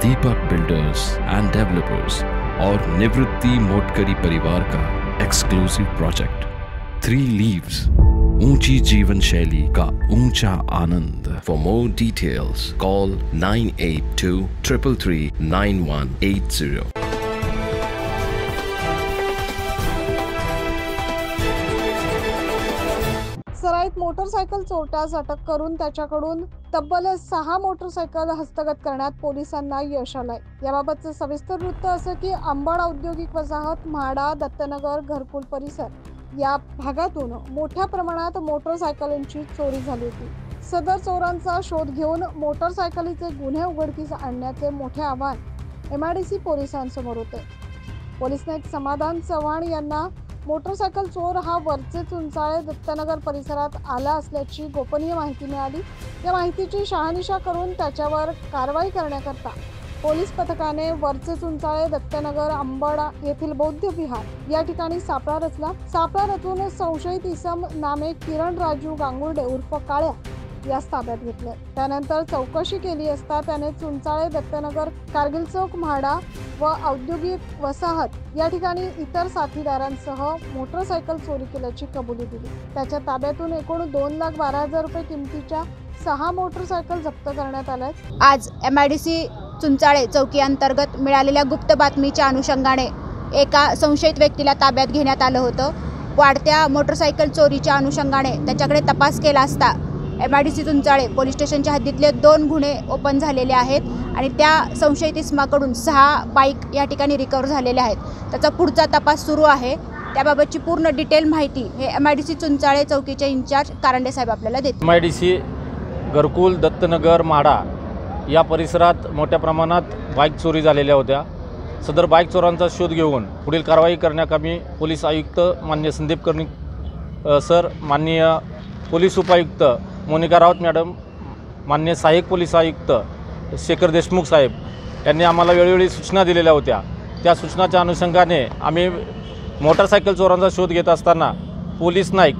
Deepak builders end developers और निवृत्ति मोटकरी परिवार का एक्सक्लूसिव प्रोजेक्ट 3 लीव्स, ऊंची जीवन शैली का ऊंचा आनंद। For more details call 9823339180। सराईत मोटरसायकल चोरट्यास अटक करून त्याच्याकडून तब्बल 6 मोटरसायकल हस्तगत करण्यात पोलिसांना यश आलंय। याबाबतचं सविस्तर वृत्त असं की अंबड औद्योगिक वसाहत, म्हाडा, दत्तनगर, घरकुल परिसर या भागातून मोठ्या प्रमाणात मोटरसायकलींची चोरी झाली होती। सदर चोरांचा शोध घेऊन मोटरसायकलीचे गुन्हे उघडकीस आणण्याचे मोठे आव्हान MIDC पोलिसांसमोर होते। पोलीस नाईक समाधान चव्हाण यांना मोटरसायकल चोर हा वरचे चुंचाळे दत्तनगर परिसरात आला असल्याची गोपनीय माहिती मिळाली। या माहितीची शहानिशा करून त्याच्यावर कारवाई करण्याकरता पोलीस पथकाने वरचे चुंचाळे, दत्तनगर, अंबड येथील बौद्ध विहार या ठिकाणी सापळा रचला। सापळा रचून संशयित इसम नामे किरण राजू गांगुर्डे उर्फ काळ्या यास ताब्यात घेतले। त्यानंतर चौकशी केली असता त्याने चुंचाळे, दत्तनगर, कारगिल चौक, म्हाडा व औद्योगिक वसाहत या ठिकाणी इतर साथीदारांसह मोटरसायकल चोरी केल्याची कबुली दिली। त्याच्या ताब्यातून एकूण 2,12,000 रुपये किमतीच्या 6 मोटरसायकल जप्त करण्यात आल्या। आज MIDC चुंचाळे चौकी अंतर्गत मिळालेल्या गुप्त बातमीच्या अनुषंगाने एका संशयित व्यक्तीला ताब्यात घेण्यात आलं होतं। वाढत्या मोटरसायकल चोरीच्या अनुषंगाने त्याच्याकडे तपास केला असता MIDC चुंचाळे पोलीस स्टेशनच्या हद्दीतले 2 गुन्हे ओपन झालेले आहेत आणि त्या संशयित इसमाकडून 6 बाईक या ठिकाणी रिकव्हर झालेल्या आहेत। त्याचा पुढचा तपास सुरू आहे। त्याबाबतची पूर्ण डिटेल माहिती हे MIDC चुंचाळे चौकीचे इंचार्ज कारंडे साहेब आपल्याला देतील। MIDC घरकुल, दत्तनगर, म्हाडा या परिसरात मोठ्या प्रमाणात बाईक चोरी झालेल्या होत्या। सदर बाईक चोरांचा शोध घेऊन पुढील कारवाई करण्याकामी पोलीस आयुक्त माननीय संदीप कर्णिक सर, माननीय पोलीस उपायुक्त मोनिका राऊत मॅडम, माननीय सहाय्यक पोलीस आयुक्त शेखर देशमुख साहेब यांनी आम्हाला वेळोवेळी सूचना दिलेल्या होत्या। त्या सूचनाच्या अनुषंगाने आम्ही मोटरसायकल चोरांचा शोध घेत असताना पोलीस नाईक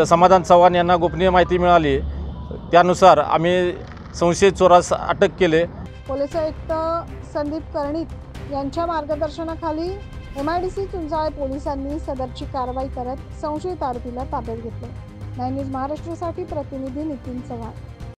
समाधान चव्हाण यांना गोपनीय माहिती मिळाली। त्यानुसार आम्ही संशयित चोरास अटक केले। पोलीस आयुक्त संदीप कर्णिक यांच्या मार्गदर्शनाखाली MIDC चुंचाळे पोलिसांनी सदरची कारवाई करत संशयित आरोपीला ताब्यात घेतले। 9 न्यूज महाराष्ट्रासाठी प्रतिनिधी नितीन चव्हाण।